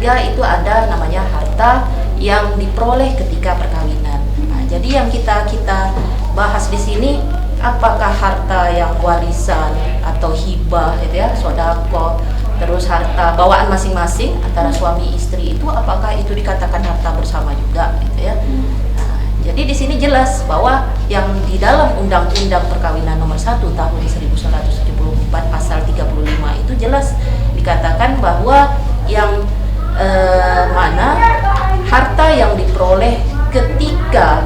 ketiga itu ada namanya harta yang diperoleh ketika perkawinan. Nah, jadi yang kita bahas di sini, apakah harta yang warisan atau hibah gitu ya, sodako, terus harta bawaan masing-masing antara suami istri itu, apakah itu dikatakan harta bersama juga gitu ya. Nah, jadi di sini jelas bahwa yang di dalam Undang-Undang Perkawinan Nomor 1 Tahun 1974 Pasal 35 itu jelas dikatakan bahwa yang mana harta yang diperoleh ketika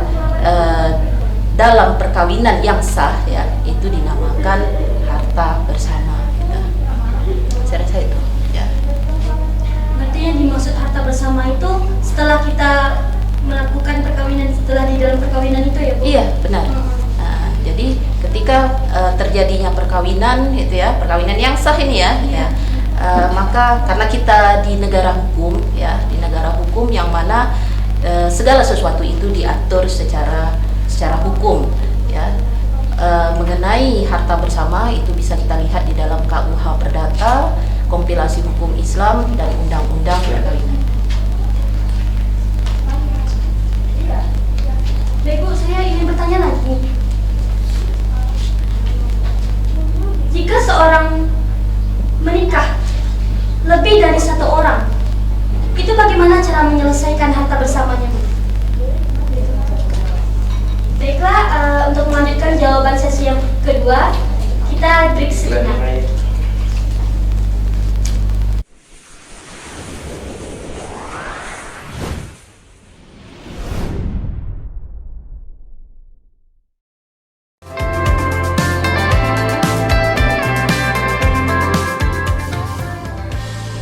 dalam perkawinan yang sah ya, itu dinamakan harta bersama gitu. Saya rasa itu ya. Berarti yang dimaksud harta bersama itu setelah kita melakukan perkawinan, setelah di dalam perkawinan itu ya Bu? Iya benar. Nah, jadi ketika terjadinya perkawinan itu ya, perkawinan yang sah ini ya, ya, maka karena kita di negara hukum ya, di negara hukum yang mana segala sesuatu itu diatur secara hukum ya. Mengenai harta bersama itu bisa kita lihat di dalam KUH Perdata, kompilasi hukum Islam, dan undang-undang perkawinan. Baik Bu, saya ingin bertanya lagi. Jika seorang menikah lebih dari satu orang, itu bagaimana cara menyelesaikan harta bersamanya Bu? Baiklah, untuk melanjutkan jawaban sesi yang kedua, kita break sejenak.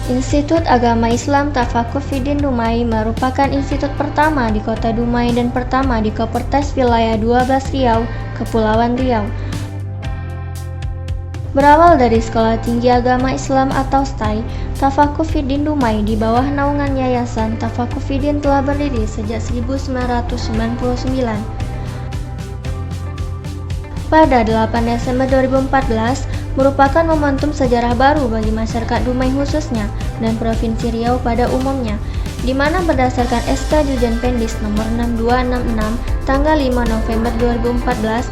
Institut Agama Islam Tafakufiddin Dumai merupakan institut pertama di Kota Dumai dan pertama di Kopertas Wilayah 12 Riau, Kepulauan Riau. Berawal dari Sekolah Tinggi Agama Islam atau STAI, Tafakufiddin Dumai di bawah naungan Yayasan Tafakufiddin telah berdiri sejak 1999. Pada 8 Desember 2014, merupakan momentum sejarah baru bagi masyarakat Dumai khususnya dan Provinsi Riau pada umumnya, di mana berdasarkan SK Dirjen Pendis nomor 6266 tanggal 5 November 2014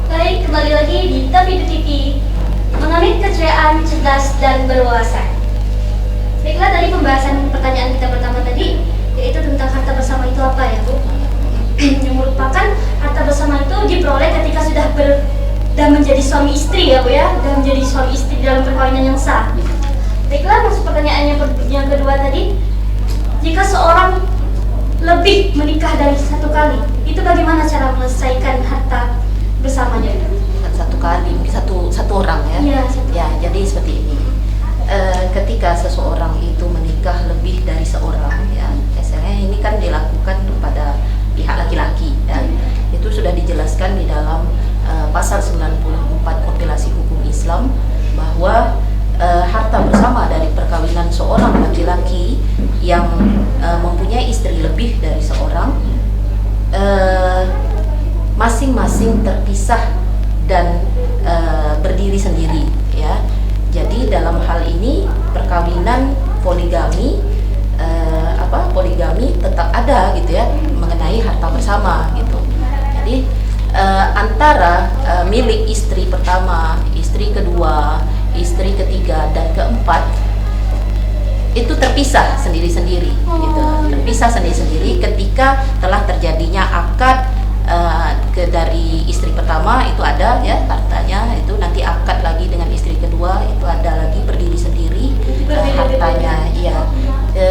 Baik, kembali lagi di Tapidu TV, mengambil keceriaan, cerdas, dan berwawasan. Baiklah, tadi pembahasan pertanyaan kita pertama tadi, yaitu tentang harta bersama itu apa ya Bu? Yang merupakan harta bersama itu diperoleh ketika sudah dan menjadi suami istri ya Bu ya, dan menjadi suami istri dalam perkawinan yang sah. Baiklah, masuk pertanyaan yang kedua tadi, jika seorang lebih menikah dari satu kali, itu bagaimana cara menyelesaikan harta bersamanya? Satu kali, satu orang ya. Iya, ya, jadi seperti ini. Ketika seseorang itu menikah lebih dari seorang ya, biasanya ini kan dilakukan pada pihak laki-laki ya. Itu sudah dijelaskan di dalam pasal 94 kompilasi hukum Islam bahwa harta bersama dari perkawinan seorang laki-laki yang mempunyai istri lebih dari seorang masing-masing terpisah dan berdiri sendiri ya. Jadi dalam hal ini perkawinan poligami poligami tetap ada gitu ya, mengenai harta bersama gitu. Jadi antara milik istri pertama, istri kedua, istri ketiga, dan keempat itu terpisah sendiri-sendiri gitu. Terpisah sendiri-sendiri ketika telah terjadinya akad dari istri pertama itu ada ya hartanya, itu nanti akad lagi dengan istri kedua itu ada lagi berdiri sendiri hartanya ya.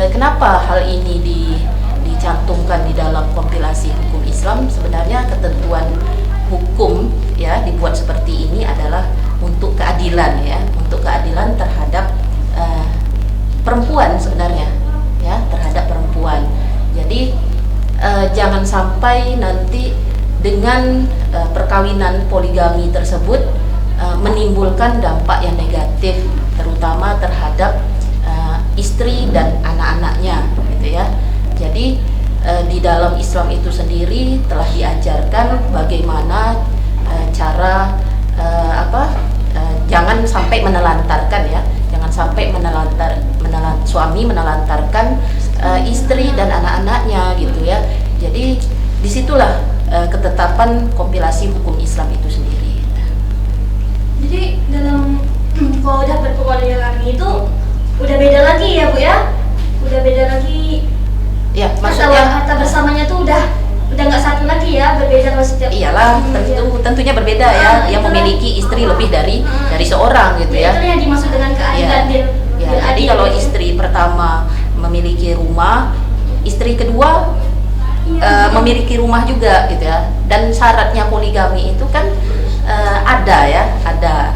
Kenapa hal ini dicantumkan di dalam kompilasi hukum Islam? Sebenarnya ketentuan hukum ya dibuat seperti ini adalah untuk keadilan ya, untuk keadilan terhadap perempuan sebenarnya ya, terhadap perempuan. Jadi jangan sampai nanti dengan perkawinan poligami tersebut menimbulkan dampak yang negatif, terutama terhadap istri dan anak-anaknya, gitu ya. Jadi di dalam Islam Islam itu sendiri telah diajarkan bagaimana cara jangan sampai menelantarkan ya, jangan sampai suami menelantarkan istri dan anak-anaknya gitu ya. Jadi disitulah ketetapan kompilasi hukum Islam itu sendiri. Jadi dalam kalau udah berpoligami itu udah beda lagi ya Bu ya? Udah beda lagi. Ya, maksudnya harta bersamanya tuh udah nggak satu lagi ya, berbeda kalau setiap. Iyalah, tentunya berbeda ya. Yang memiliki istri lebih dari seorang gitu ya. Itu yang dimaksud dengan keadilan. Ya, jadi kalau istri pertama memiliki rumah, istri kedua memiliki rumah juga gitu ya. Dan syaratnya poligami itu kan ada.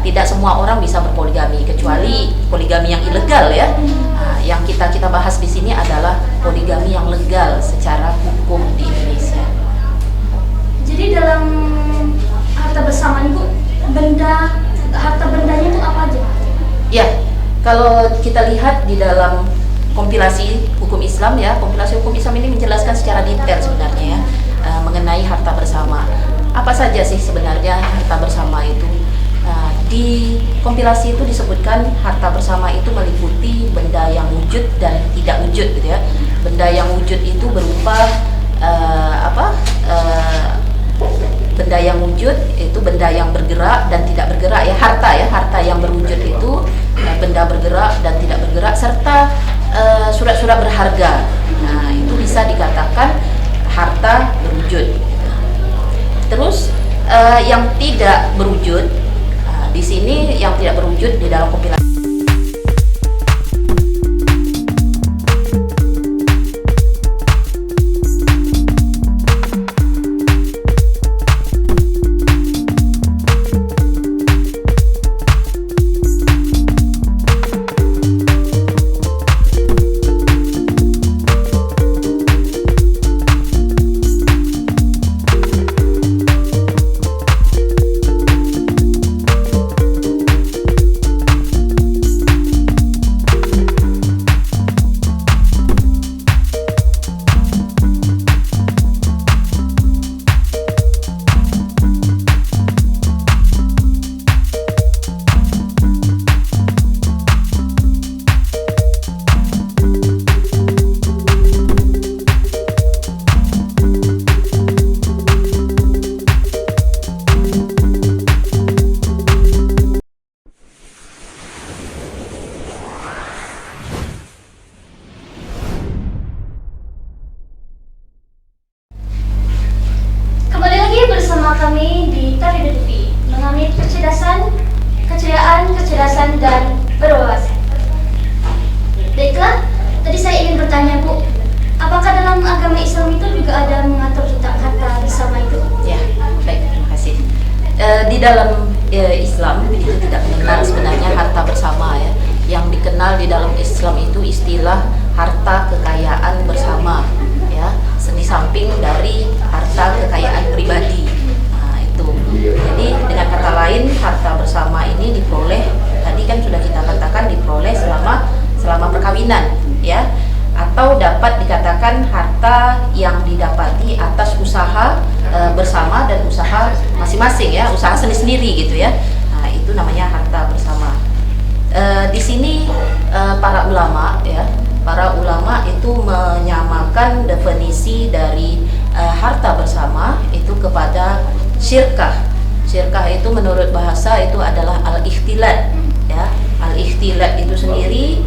Tidak semua orang bisa berpoligami kecuali poligami yang ilegal ya. Nah, yang kita bahas di sini adalah poligami yang legal secara hukum di Indonesia. Jadi dalam harta bersama itu harta bendanya itu apa aja? Ya, kalau kita lihat di dalam kompilasi hukum Islam ya, kompilasi hukum Islam ini menjelaskan secara detail sebenarnya ya mengenai harta bersama. Apa saja sih sebenarnya harta bersama itu? Di kompilasi itu disebutkan harta bersama itu meliputi benda yang wujud dan tidak wujud gitu ya. Benda yang wujud itu berupa benda yang wujud itu benda yang bergerak dan tidak bergerak ya, harta yang berwujud itu benda bergerak dan tidak bergerak serta surat-surat berharga. Nah, itu bisa dikatakan harta berwujud. Terus yang tidak berwujud di sini yang tidak berwujud di dalam kompilasi. Bersama kami di Tafidah TV mengambil kecerdasan dan berwawasan. Baiklah, tadi saya ingin bertanya Bu, apakah dalam agama Islam itu juga ada mengatur tentang harta bersama itu? Ya, baik, terima kasih. Di dalam Islam itu tidak mengenal sebenarnya harta bersama ya. Yang dikenal di dalam Islam itu istilah harta kekayaan bersama ya, di samping dari harta kekayaan pribadi. Nah, itu. Jadi dengan kata lain harta bersama ini diperoleh, tadi kan sudah kita katakan diperoleh selama perkawinan ya, atau dapat dikatakan harta yang didapati atas usaha bersama dan usaha masing-masing ya, usaha sendiri-sendiri gitu ya. Nah, itu namanya harta bersama. Di sini para ulama itu menyamakan definisi dari harta bersama itu kepada syirkah. Syirkah itu menurut bahasa itu adalah al-ikhtilat ya. Al-ikhtilat itu sendiri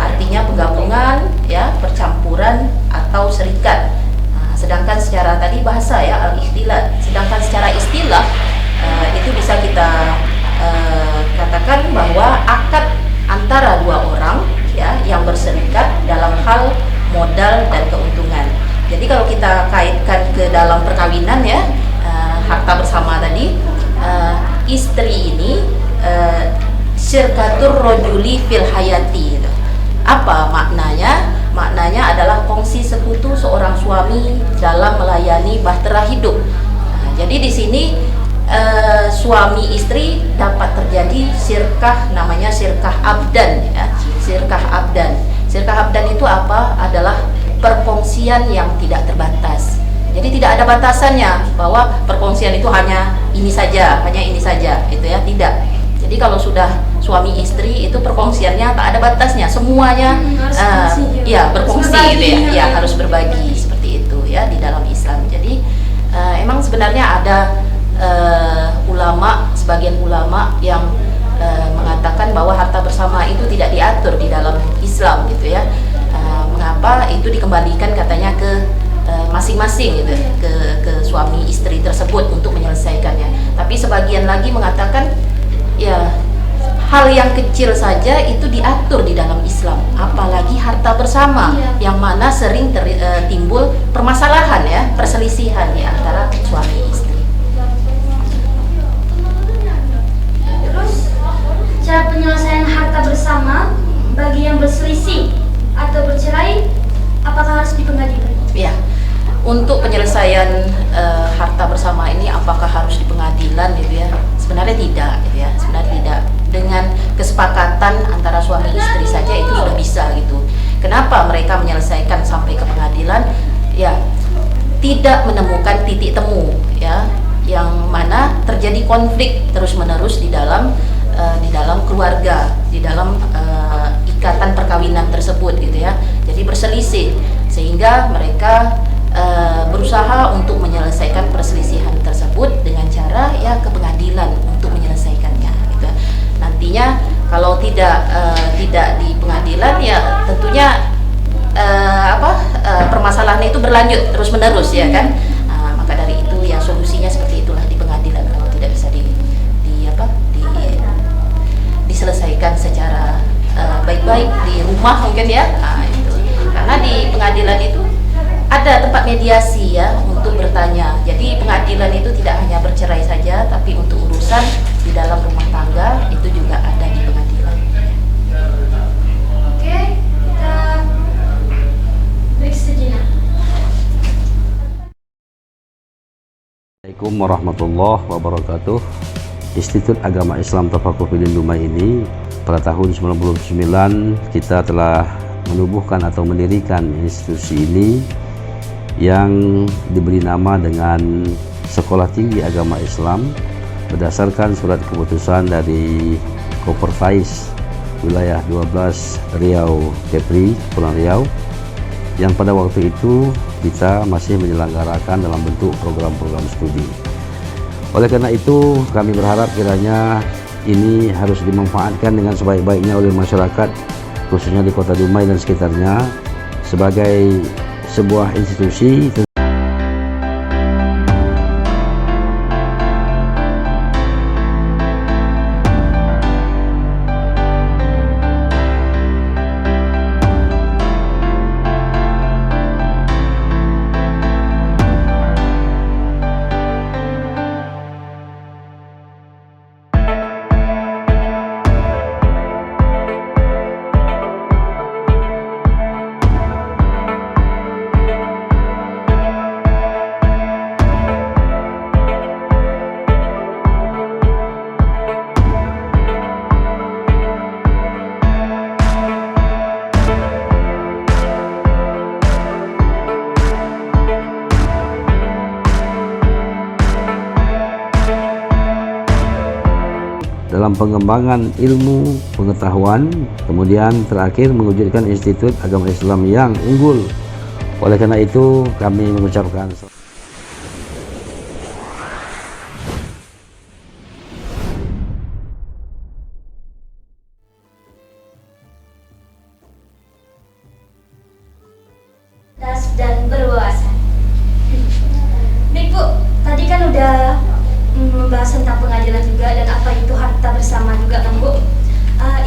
artinya penggabungan ya, percampuran atau serikat. Nah, sedangkan secara tadi bahasa ya al-ikhtilat, sedangkan secara istilah itu bisa kita katakan bahwa akad antara dua orang ya yang berserikat dalam hal modal dan keuntungan. Jadi kalau kita kaitkan ke dalam perkawinan ya, harta bersama tadi, istri ini syirkatur rojuli fil hayati gitu. Apa maknanya? Maknanya adalah kongsi sekutu seorang suami dalam melayani bahtera hidup. Nah, jadi di sini suami istri dapat terjadi sirkah, namanya sirkah abdan ya. Sirkah abdan. Sirkah abdan itu apa? Adalah perkongsian yang tidak terbatas. Jadi tidak ada batasannya bahwa perkongsian itu hanya ini saja, itu ya, tidak. Jadi kalau sudah suami istri itu perkongsiannya tak ada batasnya, semuanya ya berfungsi gitu ya, ya harus berbagi seperti itu ya di dalam Islam. Jadi emang sebenarnya ada sebagian ulama yang mengatakan bahwa harta bersama itu tidak diatur di dalam Islam gitu ya. Mengapa itu dikembalikan katanya ke masing-masing gitu, ke suami istri tersebut untuk menyelesaikannya. Tapi sebagian lagi mengatakan ya hal yang kecil saja itu diatur di dalam Islam, apalagi harta bersama yang mana sering timbul permasalahan ya, perselisihan di antara suami istri. Terus cara penyelesaian harta bersama bagi yang berselisih atau bercerai, apakah harus di pengadilan? Ya, untuk penyelesaian harta bersama ini apakah harus di pengadilan gitu ya? Sebenarnya tidak gitu ya, sebenarnya tidak. Dengan kesepakatan antara suami istri saja itu sudah bisa gitu. Kenapa mereka menyelesaikan sampai ke pengadilan? Ya, tidak menemukan titik temu ya, yang mana terjadi konflik terus-menerus di dalam keluarga, di dalam ikatan perkawinan tersebut gitu ya. Jadi berselisih sehingga mereka berusaha untuk menyelesaikan perselisihan tersebut dengan cara ya ke pengadilan untuk menyelesaikannya gitu. Nantinya kalau tidak di pengadilan ya tentunya permasalahan itu berlanjut terus-menerus ya kan. Maka dari itu ya solusinya seperti itulah di pengadilan kalau tidak bisa diselesaikan secara baik-baik di rumah mungkin ya. Itu. Karena di pengadilan itu ada tempat mediasi ya untuk bertanya. Jadi pengadilan itu tidak hanya bercerai saja, tapi untuk urusan di dalam rumah tangga itu juga ada di pengadilan. Oke, kita break sejenak. Assalamualaikum warahmatullahi wabarakatuh. Institut Agama Islam Tafakuh Filin Dumai ini pada tahun 99 kita telah menubuhkan atau mendirikan institusi ini yang diberi nama dengan Sekolah Tinggi Agama Islam berdasarkan surat keputusan dari Kopervais wilayah 12 Riau Kepri, Kepulauan Riau, yang pada waktu itu kita masih menyelenggarakan dalam bentuk program-program studi. Oleh karena itu kami berharap kiranya ini harus dimanfaatkan dengan sebaik-baiknya oleh masyarakat, khususnya di Kota Dumai dan sekitarnya, sebagai sebuah institusi dalam pengembangan ilmu pengetahuan, kemudian terakhir mewujudkan Institut Agama Islam yang unggul. Oleh karena itu kami mengucapkan dan berwawasan. Baik Bu, tadi kan udah membahas tentang pengadilan juga dan apa itu harta bersama juga kan Bu.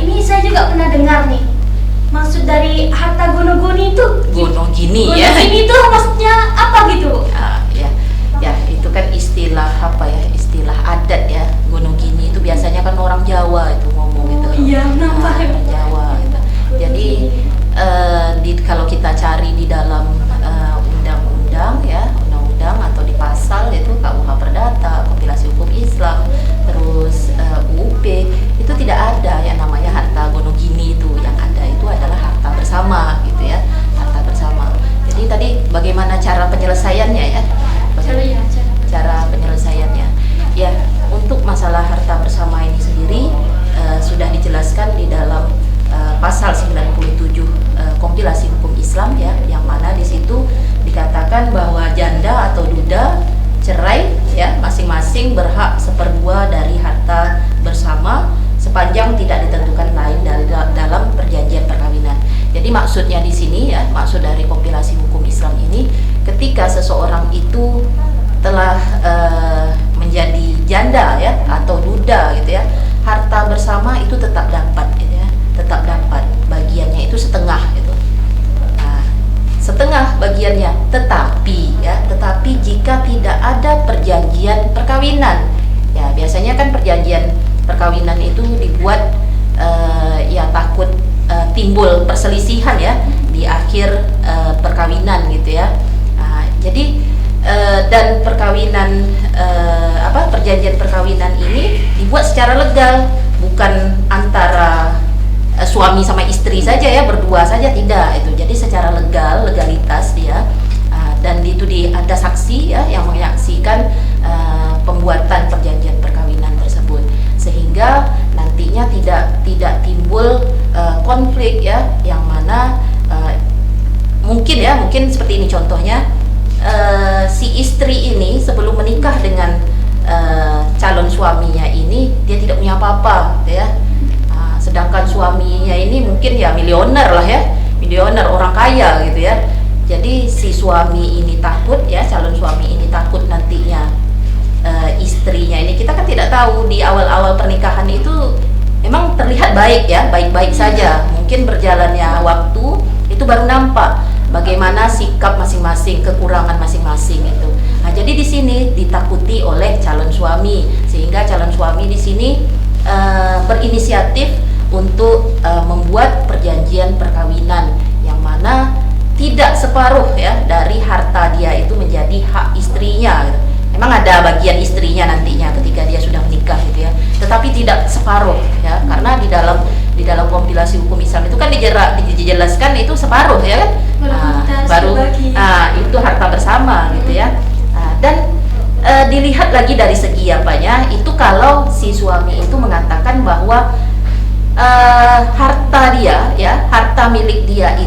Ini saya juga pernah dengar nih, maksud dari harta gono-goni itu Gonogini ya. Gonogini itu maksudnya apa gitu? Ya itu kan istilah istilah adat ya. Gonogini itu biasanya kan orang Jawa itu ngomong gitu. Iya, nampak. Jawa gitu. Jadi kalau kita cari di dalam undang-undang ya, undang-undang atau di pasal itu KUH Perdata, Kompilasi Hukum Islam, terus UUP itu tidak ada yang namanya harta gonogini itu. Yang ada itu adalah harta bersama gitu ya, harta bersama. Jadi tadi bagaimana cara penyelesaiannya ya. Cara penyelesaiannya. Ya, untuk masalah harta bersama ini sendiri sudah dijelaskan di dalam pasal 97 kompilasi hukum Islam ya, yang mana di situ dikatakan bahwa janda atau duda cerai ya masing-masing berhak 1/2 dari harta bersama sepanjang tidak ditentukan lain dalam perjanjian perkawinan. Jadi maksudnya di sini ya, maksud dari kompilasi hukum Islam ini, ketika seseorang itu telah menjadi janda ya atau duda gitu ya, harta bersama itu tetap dapat gitu ya, tetap dapat, bagiannya itu setengah gitu. Nah, setengah bagiannya, tetapi jika tidak ada perjanjian perkawinan ya, biasanya kan perjanjian perkawinan itu dibuat ya takut timbul perselisihan ya di akhir perkawinan gitu ya. Nah, jadi dan perkawinan perjanjian perkawinan ini dibuat secara legal, bukan antara suami sama istri saja ya, berdua saja, tidak itu. Jadi secara legalitas dia dan itu ada saksi ya yang menyaksikan pembuatan perjanjian perkawinan tersebut, sehingga nantinya tidak timbul konflik ya, yang mana mungkin seperti ini contohnya. Si istri ini sebelum menikah dengan calon suaminya ini, dia tidak punya apa-apa gitu ya. Sedangkan suaminya ini mungkin ya milioner lah ya, milioner, orang kaya gitu ya. Jadi si suami ini takut ya, calon suami ini takut nantinya istrinya ini, kita kan tidak tahu di awal-awal pernikahan itu memang terlihat baik ya, baik-baik saja. Mungkin berjalannya waktu itu baru nampak bagaimana sikap masing-masing, kekurangan masing-masing itu. Nah, jadi di sini ditakuti oleh calon suami, sehingga calon suami di sini berinisiatif untuk membuat perjanjian perkawinan yang mana tidak separuh ya dari harta dia itu menjadi hak istrinya. Memang ada bagian istrinya nantinya ketika dia sudah menikah gitu ya, tetapi tidak separuh ya, karena di dalam kompilasi hukum Islam itu kan dijelaskan itu separuh ya kan. Baru itu harta bersama gitu ya. Dan dilihat lagi dari segi apanya, itu kalau si suami itu mengatakan bahwa harta dia ya, harta milik dia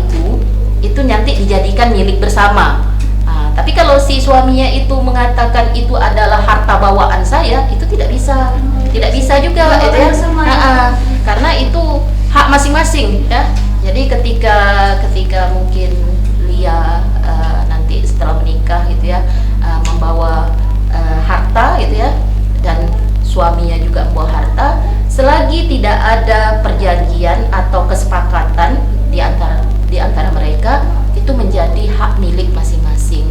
itu nanti dijadikan milik bersama. Tapi kalau si suaminya itu mengatakan itu adalah harta bawaan saya, itu tidak bisa juga gitu ya. Karena itu hak masing-masing ya. Jadi ketika mungkin Lia nanti setelah menikah gitu ya, membawa harta gitu ya, dan suaminya juga membawa harta, selagi tidak ada perjanjian atau kesepakatan di antara mereka, itu menjadi hak milik masing-masing.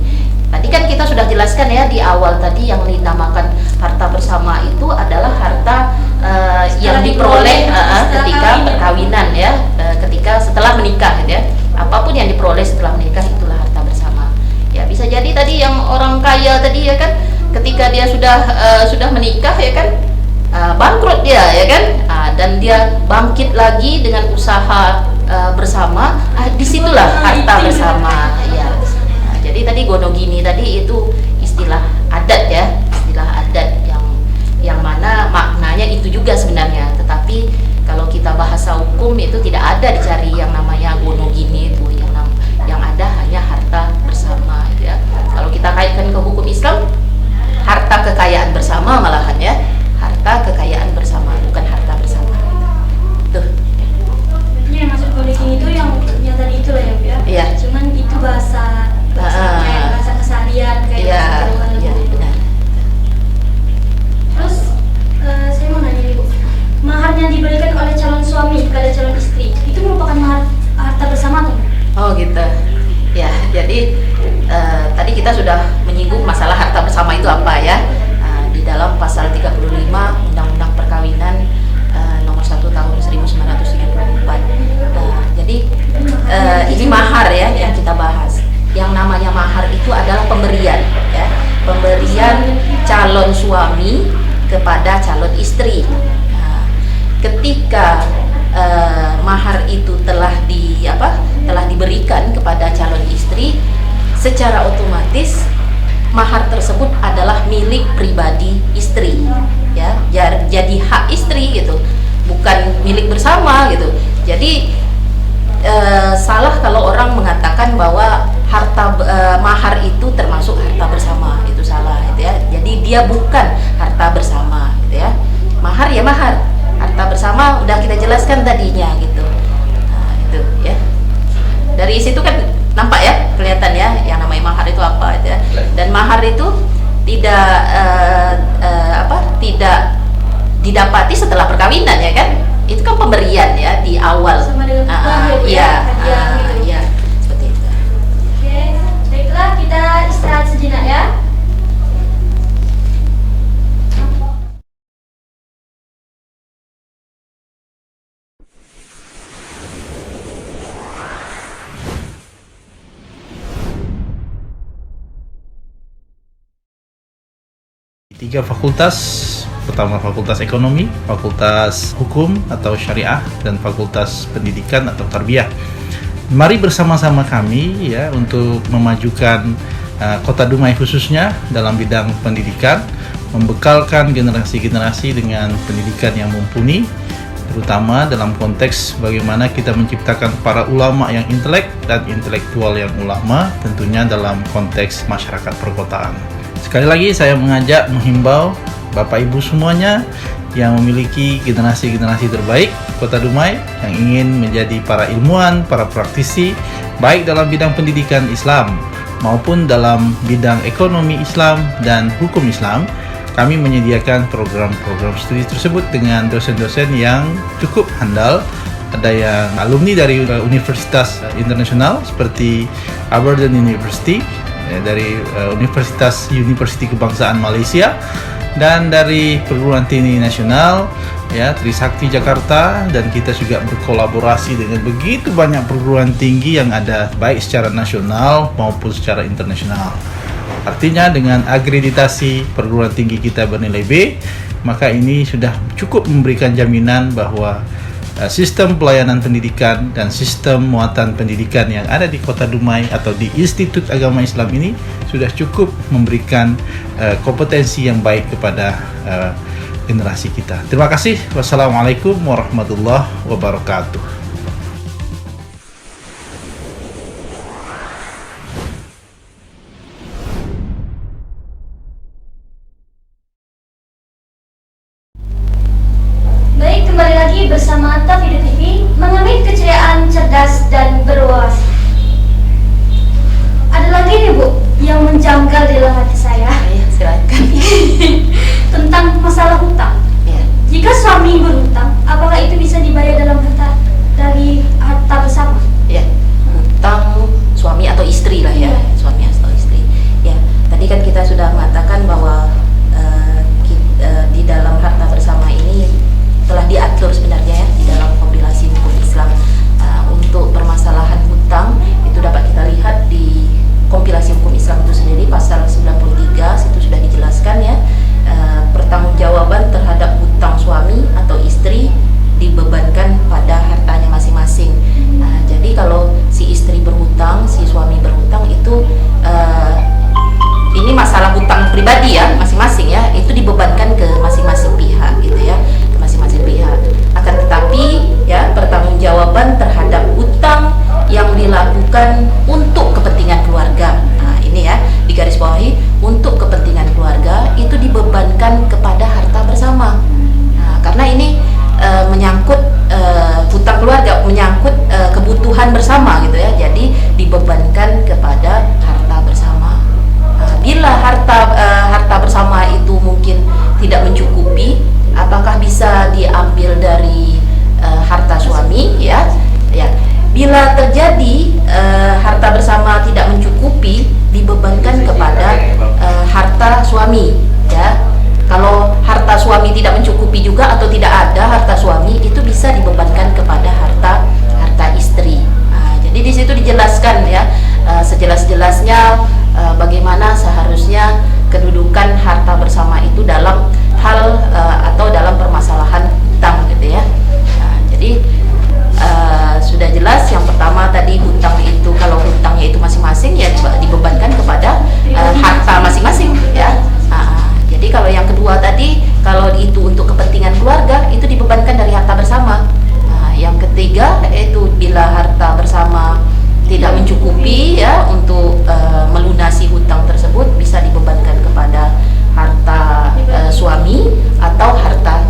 Tadi kan kita sudah jelaskan ya di awal tadi, yang dinamakan harta bersama itu adalah harta yang diperoleh ketika perkawinan ya, ketika setelah menikah gitu ya. Apapun yang diperoleh setelah menikah itulah harta bersama. Ya bisa jadi tadi yang orang kaya tadi ya kan, ketika dia sudah menikah ya kan, bangkrut dia ya kan, dan dia bangkit lagi dengan usaha bersama, disitulah harta bersama ya. Jadi tadi gonogini tadi itu istilah adat ya, istilah adat yang mana maknanya itu juga sebenarnya, tetapi kalau kita bahasa hukum itu tidak ada dicari yang namanya gonogini itu, yang ada hanya harta bersama ya. Kalau kita kaitkan ke hukum Islam, harta kekayaan bersama malahan ya, harta kekayaan bersama, bukan harta bersama. Tuh. Yang masuk gonogini itu yang tadi itu lah ya, Bu ya. Iya. Cuman itu bahasa keseharian kayak iya, benar. Terus saya mau nanya nih Bu, mahar yang diberikan oleh calon suami kepada calon istri itu merupakan mahar harta bersama atau? Oh gitu ya. Jadi tadi kita sudah menyinggung masalah harta bersama itu apa ya. Di dalam pasal 35 Undang-Undang Perkawinan nomor 1 tahun 1934. Jadi ini mahar ya yang kita bahas. Yang namanya mahar itu adalah pemberian ya, pemberian calon suami kepada calon istri. Nah, ketika mahar itu telah diberikan kepada calon istri, secara otomatis mahar tersebut adalah milik pribadi istri, ya, jadi hak istri gitu, bukan milik bersama gitu. Jadi salah kalau orang mengatakan bahwa mahar itu termasuk harta bersama, itu salah gitu ya. Jadi dia bukan harta bersama gitu ya. Mahar ya mahar, harta bersama udah kita jelaskan tadinya gitu. Nah, itu ya. Dari situ kan nampak ya, kelihatan ya yang namanya mahar itu apa gitu ya. Dan mahar itu tidak tidak didapati setelah perkawinan ya kan. Itu kan pemberian ya di awal. Sama dengan Iya, gitu. iya, seperti itu. Oke, baiklah kita istirahat sejenak ya. Tiga fakultas, pertama fakultas ekonomi, fakultas hukum atau syariah, dan fakultas pendidikan atau tarbiyah. Mari bersama-sama kami ya untuk memajukan Kota Dumai khususnya dalam bidang pendidikan, membekalkan generasi-generasi dengan pendidikan yang mumpuni, terutama dalam konteks bagaimana kita menciptakan para ulama yang intelek dan intelektual yang ulama, tentunya dalam konteks masyarakat perkotaan. Sekali lagi saya menghimbau Bapak Ibu semuanya yang memiliki generasi-generasi terbaik Kota Dumai yang ingin menjadi para ilmuwan, para praktisi baik dalam bidang pendidikan Islam maupun dalam bidang ekonomi Islam dan hukum Islam. Kami menyediakan program-program studi tersebut dengan dosen-dosen yang cukup handal. Ada yang alumni dari universitas internasional seperti Aberdeen University, dari University Kebangsaan Malaysia, dan dari perguruan tinggi nasional ya Trisakti Jakarta, dan kita juga berkolaborasi dengan begitu banyak perguruan tinggi yang ada baik secara nasional maupun secara internasional. Artinya dengan akreditasi perguruan tinggi kita bernilai B, maka ini sudah cukup memberikan jaminan bahwa sistem pelayanan pendidikan dan sistem muatan pendidikan yang ada di Kota Dumai atau di Institut Agama Islam ini sudah cukup memberikan kompetensi yang baik kepada generasi kita. Terima kasih. Wassalamualaikum warahmatullahi wabarakatuh. Kembali lagi bersama Tafidu TV, mengambil keceriaan, cerdas dan berwawasan. Ada lagi nih Bu yang menjanggal di dalam hati saya. Ya, silakan. Tentang masalah hutang. Ya. Jika suami berhutang, apakah itu bisa dibayar dalam harta bersama? Ya, hutang suami atau istri lah ya, suami atau istri. Ya, tadi kan kita sudah mengatakan bahwa di dalam harta bersama ini telah diatur sebenarnya ya di dalam kompilasi hukum Islam. Untuk permasalahan hutang itu dapat kita lihat di kompilasi hukum Islam itu sendiri, pasal 93 situ sudah dijelaskan ya, pertanggungjawaban terhadap hutang suami atau istri dibebankan pada hartanya masing-masing. Jadi kalau si istri berhutang, si suami berhutang itu ini masalah hutang pribadi ya masing-masing ya, itu dibebankan ke masing-masing pihak gitu ya, ke masing-masing pihak. Akan tetapi ya pertanggungjawaban terhadap hutang yang dilakukan untuk kepentingan keluarga, nah ini ya digarisbawahi, untuk kepentingan keluarga itu dibebankan kepada harta bersama. Nah, karena ini menyangkut hutang keluarga, menyangkut kebutuhan bersama gitu ya, jadi dibebankan kepada harta bersama. Bila harta bersama itu mungkin tidak mencukupi, apakah bisa diambil dari harta suami ya? Ya, bila terjadi harta bersama tidak mencukupi, dibebankan kepada harta suami ya. Kalau harta suami tidak mencukupi juga atau tidak ada harta suami, itu bisa dibebankan kepada harta istri. Jadi di situ dijelaskan ya sejelas-jelasnya bagaimana seharusnya kedudukan harta bersama itu dalam hal atau dalam permasalahan hutang gitu ya. Jadi sudah jelas yang pertama tadi, hutang itu kalau hutangnya itu masing-masing ya dibebankan ketiga yaitu bila harta bersama tidak mencukupi ya untuk melunasi hutang tersebut, bisa dibebankan kepada harta suami atau harta